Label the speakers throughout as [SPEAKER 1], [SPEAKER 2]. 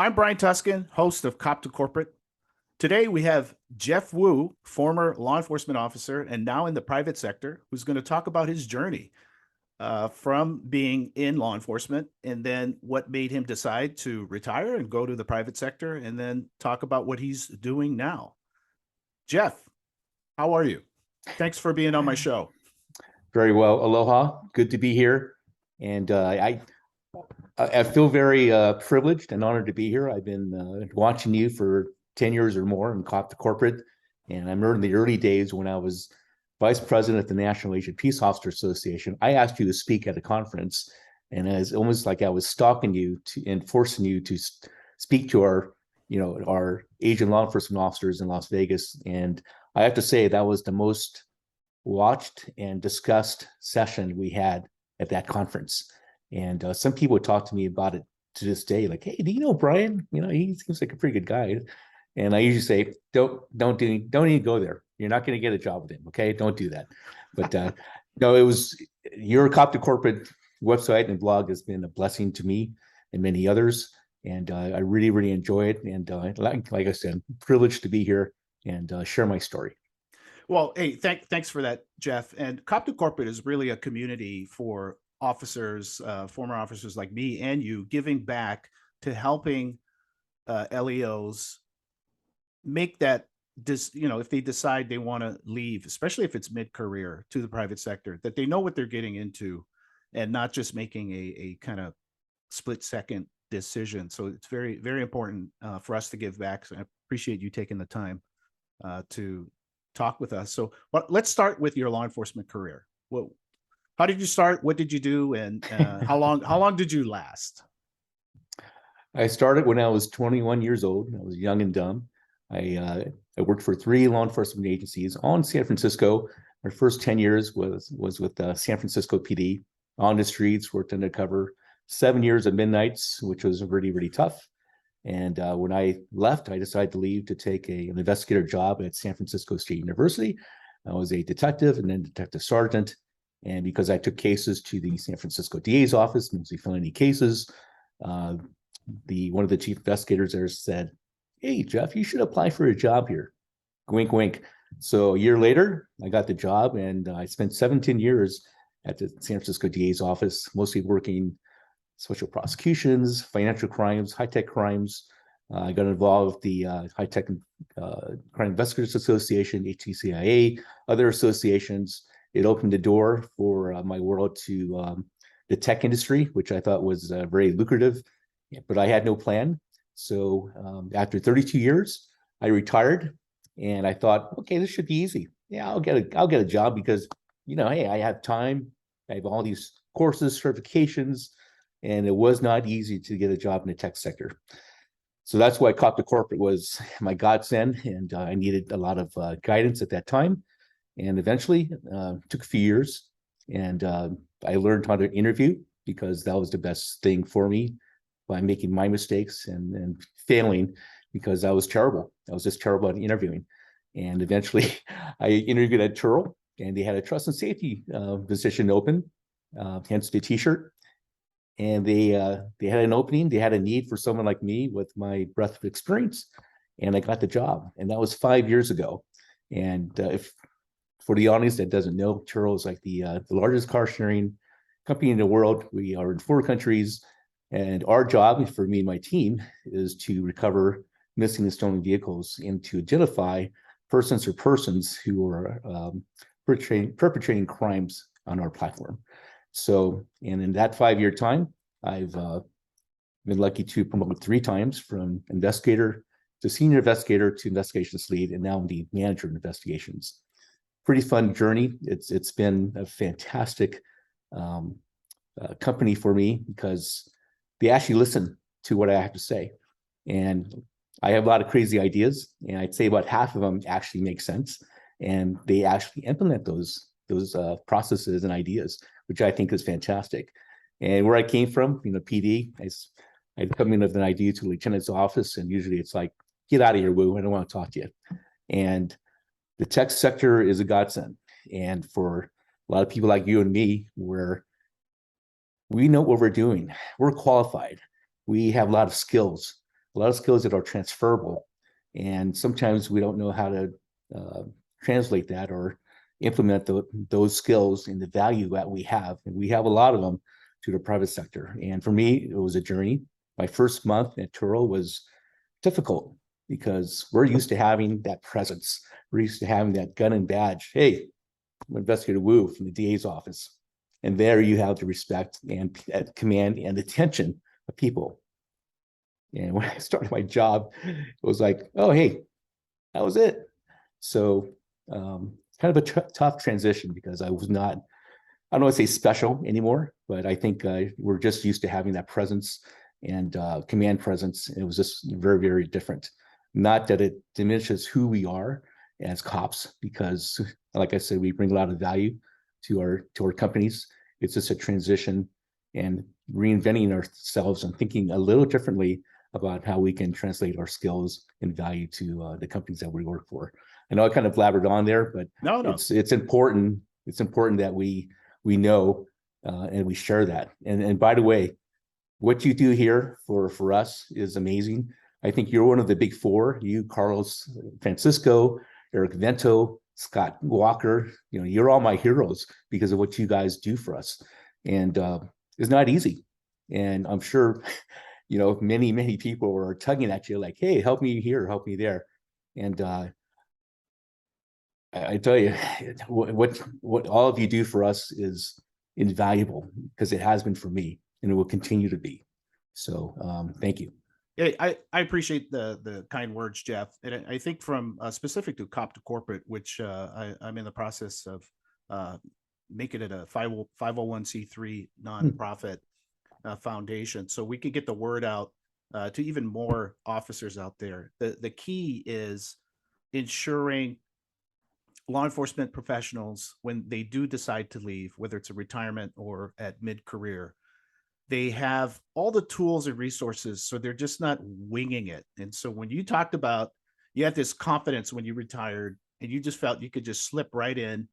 [SPEAKER 1] I'm Brian Tuskin, host of Cop to Corporate. Today we have Jeff Wu, former law enforcement officer and now in the private sector, who's going to talk about his journey from being in law enforcement and then what made him decide to retire and go to the private sector, and then talk about what he's doing now. Jeff, how are you? Thanks for being on my show.
[SPEAKER 2] Very well. Aloha. Good to be here. And I feel very privileged and honored to be here. I've been watching you for 10 years or more in Cop to Corporate. And I remember in the early days when I was vice president of the National Asian Peace Officer Association, I asked you to speak at a conference. And it's almost like I was stalking you and forcing you to speak to our Asian law enforcement officers in Las Vegas. And I have to say that was the most watched and discussed session we had at that conference. And some people would talk to me about it to this day, like, "Hey, do you know Brian? He seems like a pretty good guy." And I usually say, don't even go there. You're not going to get a job with him. Okay, don't do that. But no, it was your Cop to Corporate website and blog has been a blessing to me and many others. And I really, really enjoy it. And like I said, privileged to be here and share my story.
[SPEAKER 1] Well, hey, thanks for that, Jeff. And Cop to Corporate is really a community for officers, former officers like me and you, giving back to helping LEOs make that, if they decide they want to leave, especially if it's mid-career, to the private sector, that they know what they're getting into and not just making a kind of split-second decision. So it's very, very important for us to give back. So I appreciate you taking the time to talk with us. So let's start with your law enforcement career. Well, how did you start? What did you do? And how long did you last?
[SPEAKER 2] I started when I was 21 years old. I was young and dumb. I worked for 3 law enforcement agencies all in San Francisco. My first 10 years was with San Francisco PD, on the streets, worked undercover. 7 years of midnights, which was really, really tough. And when I left, I decided to leave to take an investigator job at San Francisco State University. I was a detective and then detective sergeant. And because I took cases to the San Francisco DA's office, mostly felony cases, one of the chief investigators there said, "Hey, Jeff, you should apply for a job here." Wink, wink. So a year later, I got the job, and I spent 17 years at the San Francisco DA's office, mostly working special prosecutions, financial crimes, high-tech crimes. I got involved with the High-Tech Crime Investigators Association, HTCIA, other associations. It opened the door for my world to the tech industry, which I thought was very lucrative, but I had no plan. So after 32 years, I retired, and I thought, okay, this should be easy. Yeah, I'll get a job because, hey, I have time. I have all these courses, certifications, and it was not easy to get a job in the tech sector. So that's why Cop to Corporate was my godsend, and I needed a lot of guidance at that time. And eventually, took a few years, and I learned how to interview because that was the best thing for me, by making my mistakes and failing because I was terrible. I was just terrible at interviewing. And eventually, I interviewed at Turl, and they had a trust and safety position open, hence the T-shirt. And they had an opening. They had a need for someone like me with my breadth of experience, and I got the job. And that was 5 years ago. And if for the audience that doesn't know, Turl is like the largest car sharing company in the world. We are in 4 countries, and our job for me and my team is to recover missing and stolen vehicles and to identify persons who are perpetrating crimes on our platform. So, and in that 5-year time, I've been lucky to promote 3 times from investigator to senior investigator to investigations lead, and now I'm the manager of investigations. Pretty fun journey. It's been a fantastic company for me because they actually listen to what I have to say. And I have a lot of crazy ideas, and I'd say about half of them actually make sense. And they actually implement those processes and ideas, which I think is fantastic. And where I came from, PD, I'd come in with an idea to a lieutenant's office, and usually it's like, "Get out of here, Woo, I don't want to talk to you." And the tech sector is a godsend. And for a lot of people like you and me, we know what we're doing. We're qualified. We have a lot of skills. a lot of skills that are transferable. And sometimes we don't know how to translate that or implement those skills and the value that we have. And we have a lot of them to the private sector. And for me, it was a journey. My first month at Turo was difficult because we're used to having that presence. We're used to having that gun and badge. Hey, I'm Investigator Wu from the DA's office. And there you have the respect and command and attention of people. And when I started my job, it was like, oh, hey, that was it. So kind of a tough transition because I was not, I don't want to say special anymore, but I think we're just used to having that presence and command presence. And it was just very, very different. Not that it diminishes who we are as cops, because like I said, we bring a lot of value to our companies. It's just a transition and reinventing ourselves and thinking a little differently about how we can translate our skills and value to the companies that we work for. I know I kind of blabbered on there, but
[SPEAKER 1] No,
[SPEAKER 2] it's important. It's important that we know and we share that. And by the way, what you do here for us is amazing. I think you're one of the big four. You, Carlos Francisco, Eric Vento, Scott Walker. You know, you're all my heroes because of what you guys do for us. And it's not easy. And I'm sure, you know, many people are tugging at you like, hey, help me here, help me there. And I tell you, what all of you do for us is invaluable because it has been for me and it will continue to be. So thank you.
[SPEAKER 1] Yeah, I appreciate the kind words, Jeff. And I think from specific to Cop to Corporate, which I'm in the process of making it a 501c3 nonprofit foundation, so we could get the word out to even more officers out there. The key is ensuring law enforcement professionals, when they do decide to leave, whether it's a retirement or at mid-career, they have all the tools and resources, so they're just not winging it. And so when you talked about you had this confidence when you retired and you just felt you could just slip right in,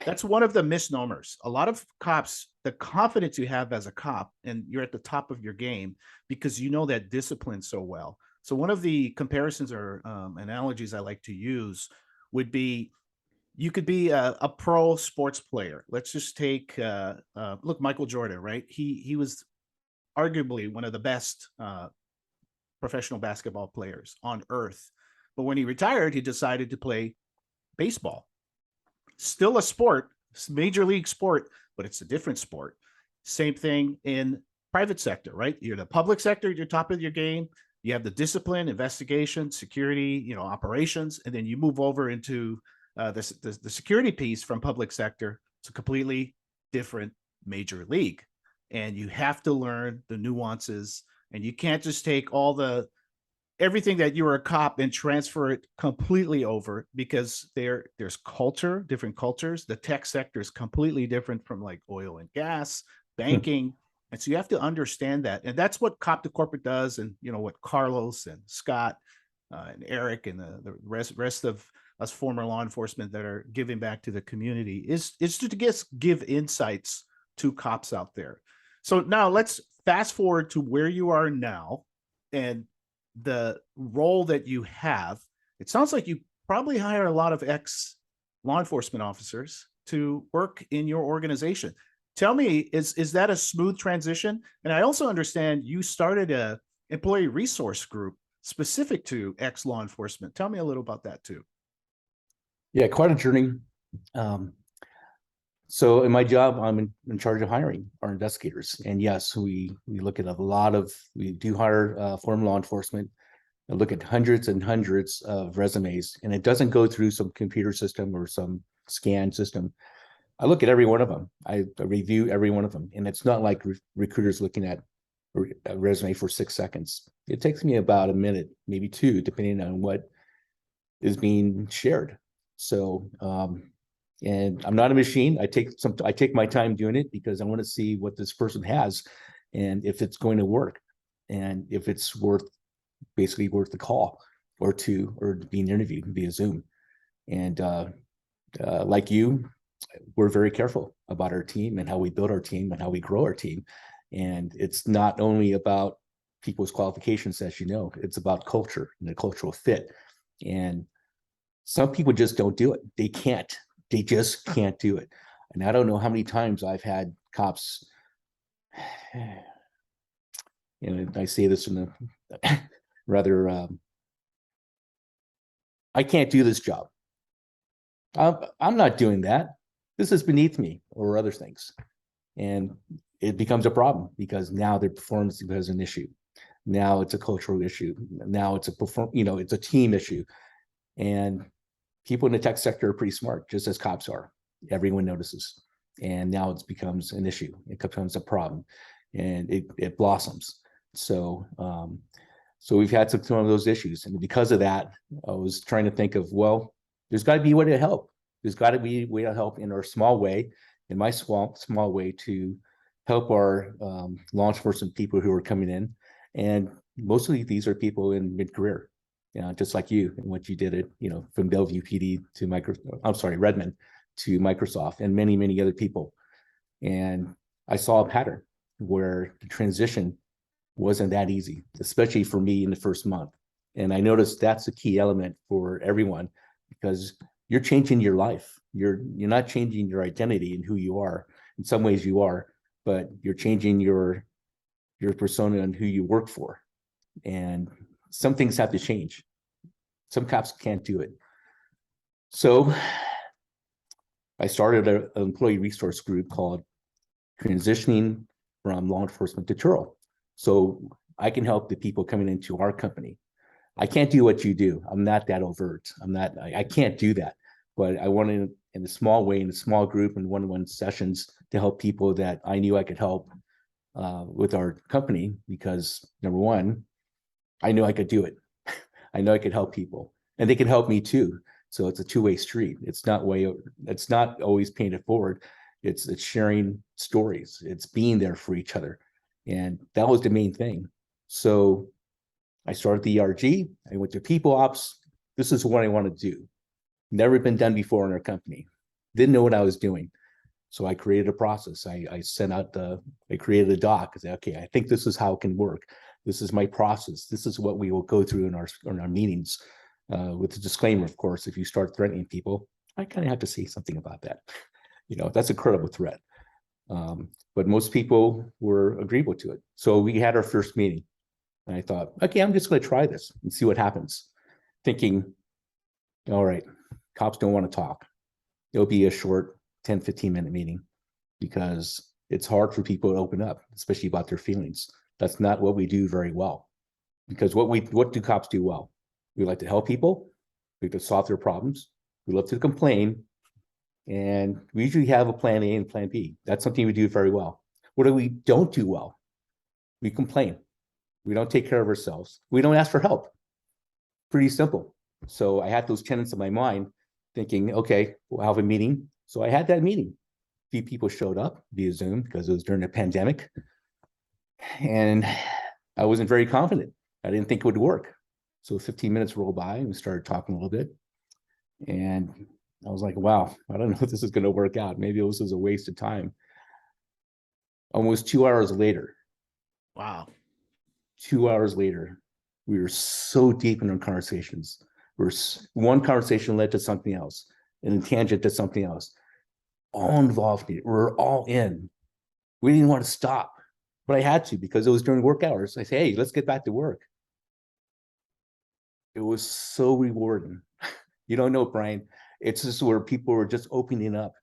[SPEAKER 1] that's one of the misnomers. A lot of cops, the confidence you have as a cop, and you're at the top of your game because you know that discipline so well. So one of the comparisons or analogies I like to use would be you could be a pro sports player. Let's just take look, Michael Jordan, right? He was arguably one of the best professional basketball players on earth. But when he retired, he decided to play baseball. Still a sport, major league sport, but it's a different sport. Same thing in private sector, right? You're the public sector, you're top of your game. You have the discipline, investigation, security, you know, operations, and then you move over into the security piece from public sector. It's a completely different major league. And you have to learn the nuances, and you can't just take everything that you were a cop and transfer it completely over, because there's culture, different cultures. The tech sector is completely different from like oil and gas, banking. And so you have to understand that. And that's what Cop to Corporate does. And, you know, what Carlos and Scott and Eric and the rest of us former law enforcement that are giving back to the community is to give insights to cops out there. So now let's fast forward to where you are now and the role that you have. It sounds like you probably hire a lot of ex law enforcement officers to work in your organization. Tell me, is that a smooth transition? And I also understand you started a employee resource group specific to ex law enforcement. Tell me a little about that too.
[SPEAKER 2] Yeah, quite a journey. So in my job, I'm in charge of hiring our investigators. And yes, we look at we do hire former law enforcement. I look at hundreds and hundreds of resumes, and it doesn't go through some computer system or some scan system. I look at every one of them. I review every one of them. And it's not like recruiters looking at a resume for 6 seconds. It takes me about a minute, maybe two, depending on what is being shared. So, and I'm not a machine. I take my time doing it because I want to see what this person has and if it's going to work and if it's basically worth the call or being interviewed via Zoom. And like you, we're very careful about our team and how we build our team and how we grow our team. And it's not only about people's qualifications, as you know. It's about culture and the cultural fit. And some people just don't do it. They can't. They just can't do it. And I don't know how many times I've had cops, and I say this in a rather, I can't do this job. I'm not doing that. This is beneath me, or other things. And it becomes a problem because now their performance becomes an issue. Now it's a cultural issue. Now it's it's a team issue. And people in the tech sector are pretty smart, just as cops are. Everyone notices. And now it becomes an issue. It becomes a problem, and it blossoms. So, so we've had some of those issues. And because of that, I was trying to think of, well, there's got to be a way to help. There's got to be a way to help in our small way, in my small way, to help our law enforcement people who are coming in. And mostly these are people in mid-career, just like you and what you did at, from Bellevue PD to Redmond to Microsoft, and many, many other people. And I saw a pattern where the transition wasn't that easy, especially for me in the first month. And I noticed that's a key element for everyone, because you're changing your life. You're not changing your identity and who you are. In some ways you are, but you're changing your persona and who you work for. And some things have to change. Some cops can't do it. So I started an employee resource group called Transitioning from Law Enforcement to Churl. So I can help the people coming into our company. I can't do what you do. I'm not that overt. I can't do that. But I wanted, in a small way, in a small group, in one-on-one sessions, to help people that I knew I could help with our company, because number one, I know I could do it. I know I could help people, and they could help me too. So it's a two-way street. It's not always painted forward. It's sharing stories. It's being there for each other. And that was the main thing. So I started the ERG. I went to people ops. This is what I want to do. Never been done before in our company. Didn't know what I was doing. So I created a process. I created a doc. I said, okay, I think this is how it can work. This is my process. This is what we will go through in our meetings, with the disclaimer, of course. If you start threatening people, I kind of have to say something about that. That's a credible threat. But most people were agreeable to it. So we had our first meeting, and I thought, okay, I'm just going to try this and see what happens. Thinking, all right, cops don't want to talk. It'll be a short 10, 15-minute meeting, because it's hard for people to open up, especially about their feelings. That's not what we do very well. Because what do cops do well? We like to help people. We like to solve their problems. We love to complain. And we usually have a plan A and plan B. That's something we do very well. What do we don't do well? We complain. We don't take care of ourselves. We don't ask for help. Pretty simple. So I had those tenets in my mind, thinking, okay, we'll have a meeting. So I had that meeting. A few people showed up via Zoom because it was during the pandemic. And I wasn't very confident. I didn't think it would work. So 15 minutes rolled by and we started talking a little bit. And I was like, wow, I don't know if this is going to work out. Maybe this was a waste of time. Almost 2 hours later.
[SPEAKER 1] Wow.
[SPEAKER 2] 2 hours later, we were so deep in our conversations. One conversation led to something else, and a tangent to something else. All involved me. We're all in. We didn't want to stop, but I had to, because it was during work hours. I said, hey, let's get back to work. It was so rewarding. You don't know, Brian. It's just where people were just opening up,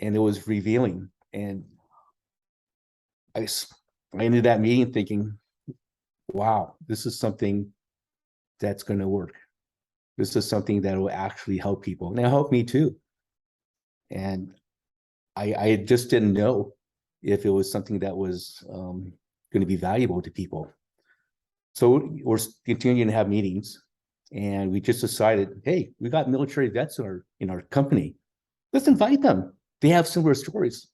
[SPEAKER 2] and it was revealing. And I ended that meeting thinking, wow, this is something that's going to work. This is something that will actually help people. And it helped me too. And I just didn't know if it was something that was going to be valuable to people. So we're continuing to have meetings, and we just decided, hey, we got military vets in our company. Let's invite them. They have similar stories,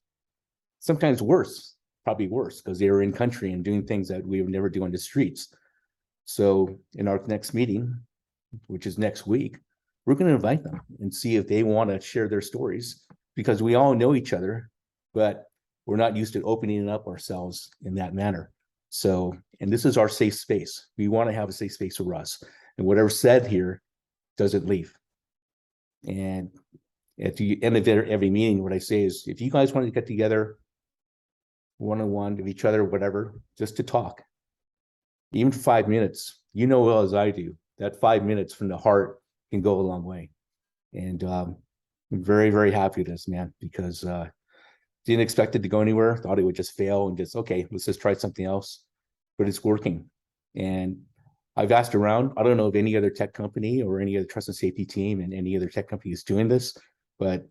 [SPEAKER 2] sometimes worse, probably worse, because they were in country and doing things that we would never do on the streets. So in our next meeting, which is next week, we're going to invite them and see if they want to share their stories, because we all know each other, but we're not used to opening up ourselves in that manner. So, and this is our safe space. We want to have a safe space for us. And whatever's said here doesn't leave. And at the end of every meeting, what I say is, if you guys want to get together one-on-one of each other, whatever, just to talk, even for 5 minutes, you know well as I do, that 5 minutes from the heart can go a long way. And I'm very, very happy with this, man, because didn't expect it to go anywhere. Thought it would just fail and just, okay, let's just try something else. But it's working. And I've asked around. I don't know of any other tech company or any other trust and safety team and any other tech company is doing this, but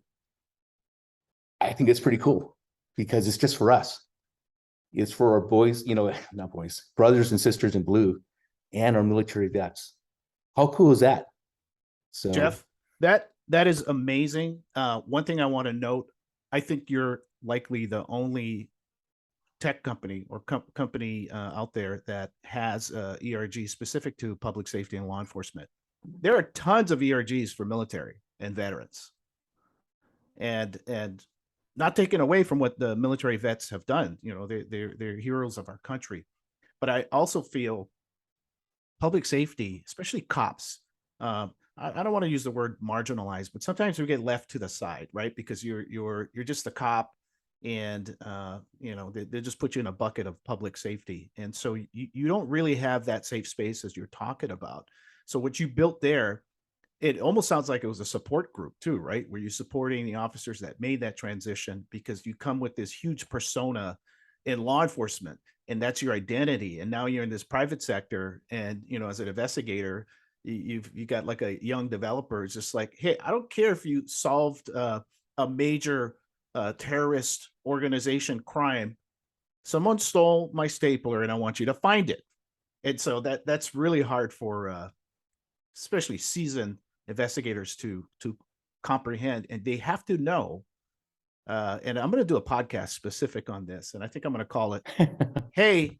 [SPEAKER 2] I think it's pretty cool because it's just for us. It's for our boys, not boys, brothers and sisters in blue and our military vets. How cool is that? So,
[SPEAKER 1] Jeff, that is amazing. One thing I want to note, I think you're likely the only tech company or company out there that has ERG specific to public safety and law enforcement. There are tons of ERGs for military and veterans, and not taken away from what the military vets have done. They're heroes of our country, but I also feel public safety, especially cops. I don't want to use the word marginalized, but sometimes we get left to the side, right? Because you're just a cop, and they just put you in a bucket of public safety, and so you don't really have that safe space as you're talking about. So what you built there, it almost sounds like it was a support group too, right? Where you're supporting the officers that made that transition, because you come with this huge persona in law enforcement, and that's your identity. And now you're in this private sector, and as an investigator, you got like a young developer. It's just like, hey, I don't care if you solved a major terrorist organization crime. Someone stole my stapler, and I want you to find it. And so that's really hard for especially seasoned investigators to comprehend, and they have to know. And I'm going to do a podcast specific on this, and I think I'm going to call it, "Hey,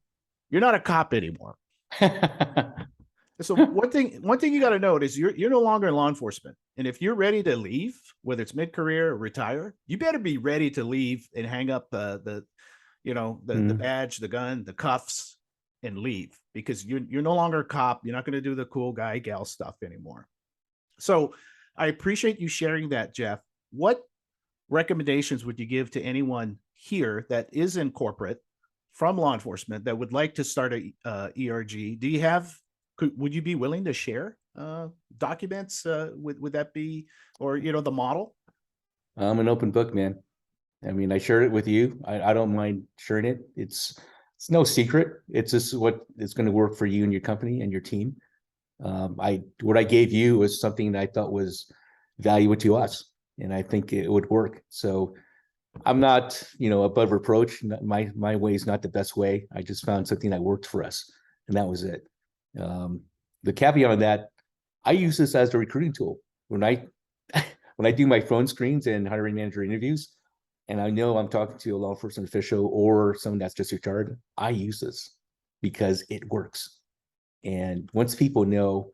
[SPEAKER 1] you're not a cop anymore." So one thing you got to note is you're no longer in law enforcement, and if you're ready to leave, whether it's mid-career or retire, you better be ready to leave and hang up the badge, the gun, the cuffs, and leave, because you're no longer a cop. You're not going to do the cool guy gal stuff anymore. So I appreciate you sharing that, Jeff. What recommendations would you give to anyone here that is in corporate from law enforcement that would like to start a ERG? Do you have? Would you be willing to share documents? Would that be, or the model?
[SPEAKER 2] I'm an open book, man. I mean, I shared it with you. I don't mind sharing it. It's no secret. It's just what is going to work for you and your company and your team. What I gave you was something that I thought was valuable to us, and I think it would work. So I'm not, above reproach. My way is not the best way. I just found something that worked for us, and that was it. The caveat on that, I use this as a recruiting tool when I do my phone screens and hiring manager interviews, and I know I'm talking to a law enforcement official or someone that's just retired. I use this because it works. And once people know,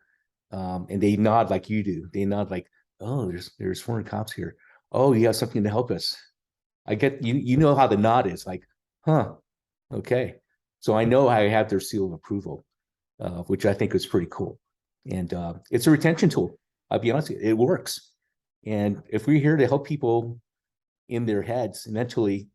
[SPEAKER 2] and they nod like you do, they nod like, "Oh, there's foreign cops here. Oh, you have something to help us." I get you know how the nod is like, "Huh, okay." So I know I have their seal of approval, which I think is pretty cool. And it's a retention tool. I'll be honest with you, it works. And if we're here to help people in their heads mentally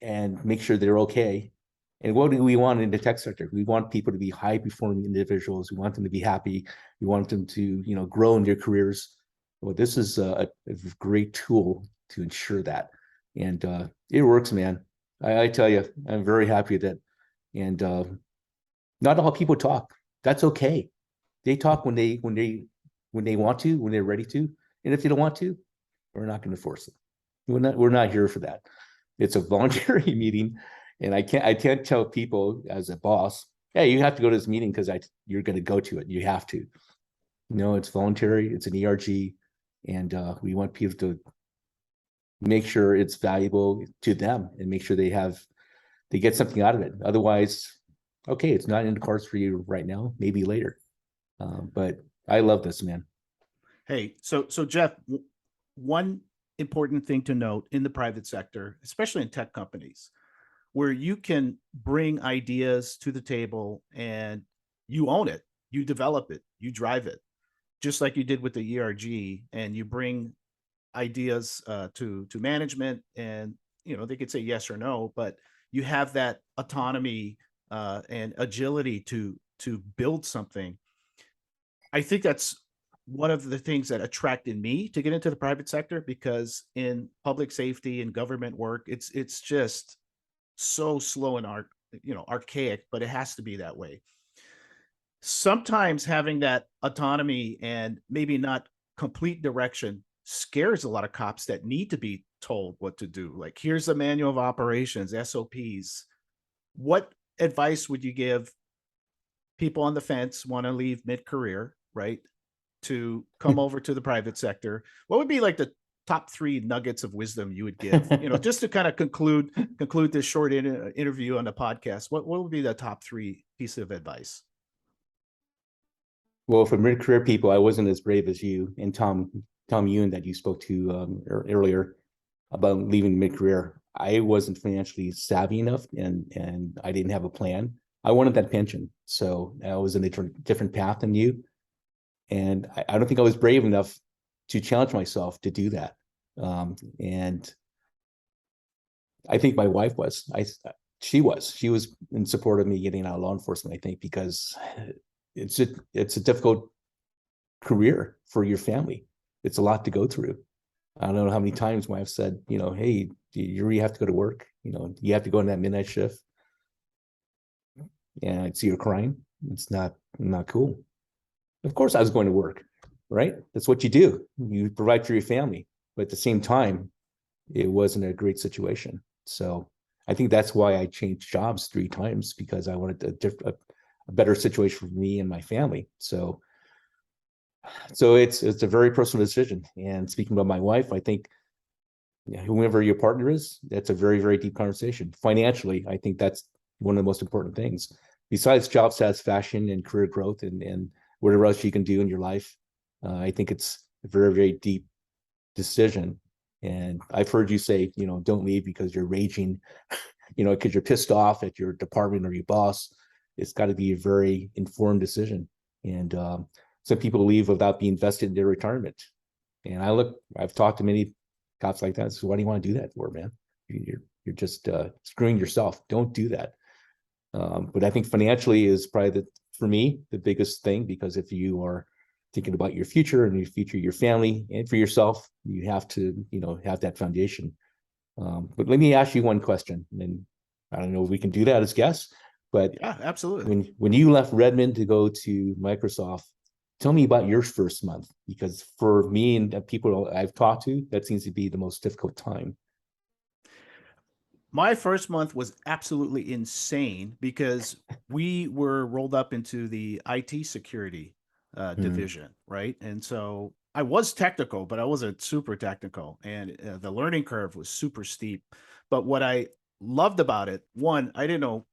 [SPEAKER 2] and make sure they're okay. And what do we want in the tech sector? We want people to be high performing individuals. We want them to be happy. We want them to, grow in their careers. Well, this is a great tool to ensure that. And it works, man. I tell you, I'm very happy with that. And not all people talk. That's okay. They talk when they want to, when they're ready to. And if they don't want to, we're not going to force it. We're not here for that. It's a voluntary meeting, and I can't tell people as a boss, "Hey, you have to go to this meeting because you're going to go to it. You have to." No, it's voluntary. It's an ERG, and we want people to make sure it's valuable to them and make sure they get something out of it. Otherwise, okay, it's not in the cards for you right now. Maybe later. But I love this, man.
[SPEAKER 1] Hey, so Jeff, one important thing to note in the private sector, especially in tech companies, where you can bring ideas to the table and you own it, you develop it, you drive it, just like you did with the ERG, and you bring ideas to management, and they could say yes or no, but you have that autonomy and agility to build something. I think that's one of the things that attracted me to get into the private sector, because in public safety and government work, it's just so slow and archaic, but it has to be that way. Sometimes having that autonomy and maybe not complete direction scares a lot of cops that need to be told what to do. Like, here's the manual of operations, SOPs. What advice would you give people on the fence, want to leave mid-career, right, to come over to the private sector? What would be like the top three nuggets of wisdom you would give? Just to kind of conclude this short interview on the podcast. What would be the top three pieces of advice?
[SPEAKER 2] Well, for mid-career people, I wasn't as brave as you and Tom Ewan that you spoke to earlier about leaving mid-career. I wasn't financially savvy enough, and I didn't have a plan. I wanted that pension, so I was in a different path than you, and I don't think I was brave enough to challenge myself to do that. And I think my wife was. She was in support of me getting out of law enforcement. I think because it's a difficult career for your family. It's a lot to go through. I don't know how many times I've said, hey, you really have to go to work. You have to go on that midnight shift, and I'd see her crying. It's not cool. Of course, I was going to work, right? That's what you do. You provide for your family, but at the same time, it wasn't a great situation. So I think that's why I changed jobs 3 times, because I wanted a better situation for me and my family. So it's a very personal decision. And speaking about my wife, I think whoever your partner is, that's a very, very deep conversation. Financially, I think that's one of the most important things. Besides job satisfaction and career growth and whatever else you can do in your life, I think it's a very, very deep decision. And I've heard you say, don't leave because you're raging, because you're pissed off at your department or your boss. It's got to be a very informed decision. And some people leave without being vested in their retirement. And I've talked to many cops like that. So why do you want to do that for, man? You're just screwing yourself. Don't do that. But I think financially is probably for me, the biggest thing, because if you are thinking about your future and your family, and for yourself, you have to, have that foundation. But let me ask you one question, and I don't know if we can do that as guests, but
[SPEAKER 1] yeah, absolutely.
[SPEAKER 2] When you left Redmond to go to Microsoft, tell me about your first month, because for me and people I've talked to, that seems to be the most difficult time.
[SPEAKER 1] My first month was absolutely insane because we were rolled up into the IT security division, right? And so I was technical, but I wasn't super technical, and the learning curve was super steep. But what I loved about it, one, I didn't know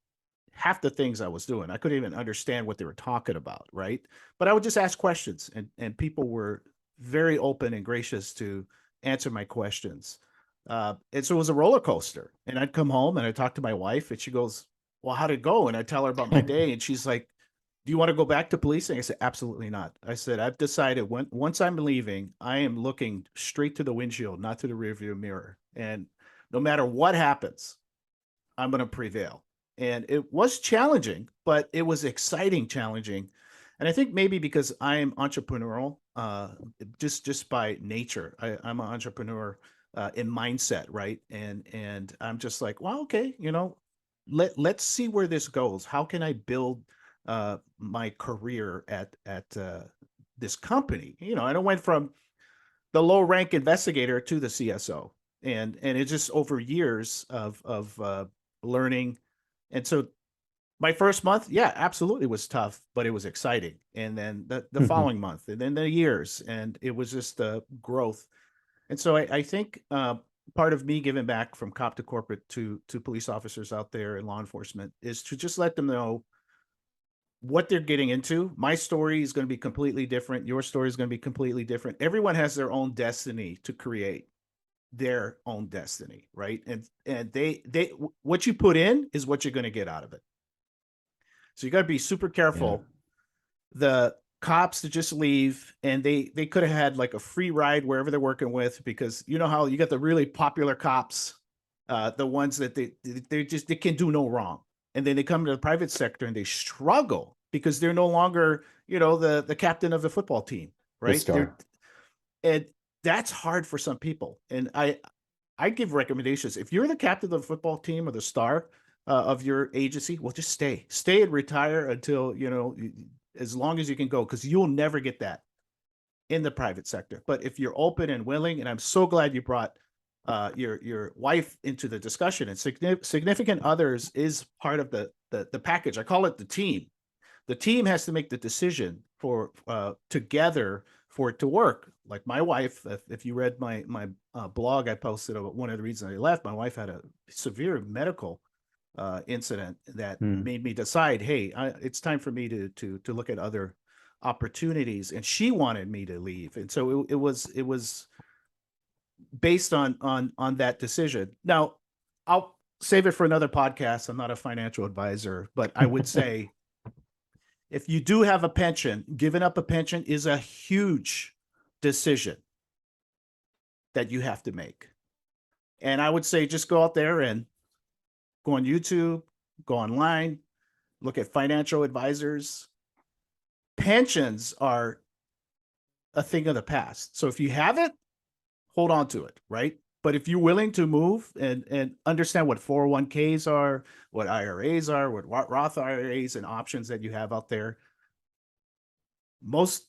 [SPEAKER 1] half the things I was doing. I couldn't even understand what they were talking about, right? But I would just ask questions, and people were very open and gracious to answer my questions. And so it was a roller coaster. And I'd come home and I'd talk to my wife, and she goes, "Well, how'd it go?" And I tell her about my day, and she's like, "Do you want to go back to policing?" I said, "Absolutely not." I said, "I've decided once I'm leaving, I am looking straight to the windshield, not to the rearview mirror. And no matter what happens, I'm going to prevail." And it was challenging, but it was exciting, challenging. And I think maybe because I am entrepreneurial, just by nature, I'm an entrepreneur in mindset, right? And I'm just like, well, okay, let's see where this goes. How can I build my career at this company? And I went from the low rank investigator to the CSO, and it's just over years of learning. And so my first month, yeah, absolutely was tough, but it was exciting. And then the following month, and then the years, and it was just the growth. And so I think part of me giving back from cop to corporate to police officers out there in law enforcement is to just let them know what they're getting into. My story is going to be completely different. Your story is going to be completely different. Everyone has their own destiny to create. their own destiny, right? And they what you put in is what you're going to get out of it. So you got to be super careful. The cops to just leave, and they could have had like a free ride wherever they're working with, because you know how you got the really popular cops, the ones that they can do no wrong, and then they come to the private sector and they struggle because they're no longer, you know, the captain of the football team,
[SPEAKER 2] The
[SPEAKER 1] right?
[SPEAKER 2] star.
[SPEAKER 1] And that's hard for some people. And I give recommendations. If you're the captain of the football team or the star of your agency, well, just stay and retire until, you know, as long as you can go, because you'll never get that in the private sector. But if you're open and willing, and I'm so glad you brought your wife into the discussion, and significant others is part of the package. I call it the team. The team has to make the decision for together for it to work. Like my wife, if you read my blog, I posted about one of the reasons I left. My wife had a severe medical incident that made me decide, hey, it's time for me to look at other opportunities, and she wanted me to leave, and so it was based on that decision. Now, I'll save it for another podcast. I'm not a financial advisor, but I would say if you do have a pension, giving up a pension is a huge decision that you have to make. And I would say just go out there and go on YouTube, go online, look at financial advisors. Pensions are a thing of the past. So if you have it, hold on to it, right? But if you're willing to move and understand what 401ks are, what IRAs are, what Roth IRAs and options that you have out there, most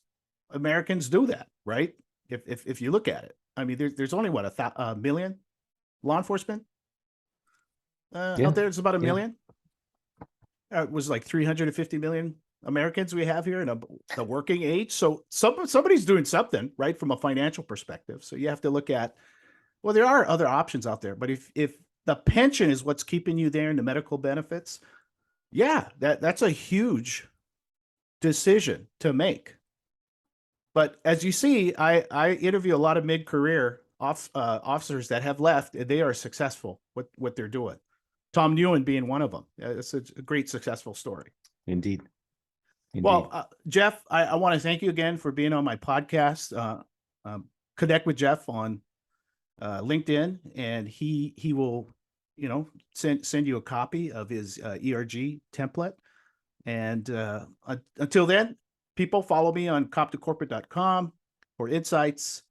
[SPEAKER 1] Americans do that, right? If you look at it, I mean, there's only what a million law enforcement out there. It's about a million. It was like 350 million Americans we have here in the working age. So somebody's doing something, right, from a financial perspective. So you have to look at, well, there are other options out there, but if the pension is what's keeping you there and the medical benefits, yeah, that's a huge decision to make. But as you see, I interview a lot of mid-career officers that have left, and they are successful with what they're doing. Tom Newen being one of them. It's a great successful story.
[SPEAKER 2] Indeed.
[SPEAKER 1] Well, Jeff, I want to thank you again for being on my podcast. Connect with Jeff on LinkedIn, and he will, you know, send you a copy of his ERG template. And until then, people, follow me on cop2corporate.com for insights,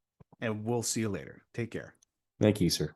[SPEAKER 1] and we'll see you later. Take care.
[SPEAKER 2] Thank you, sir.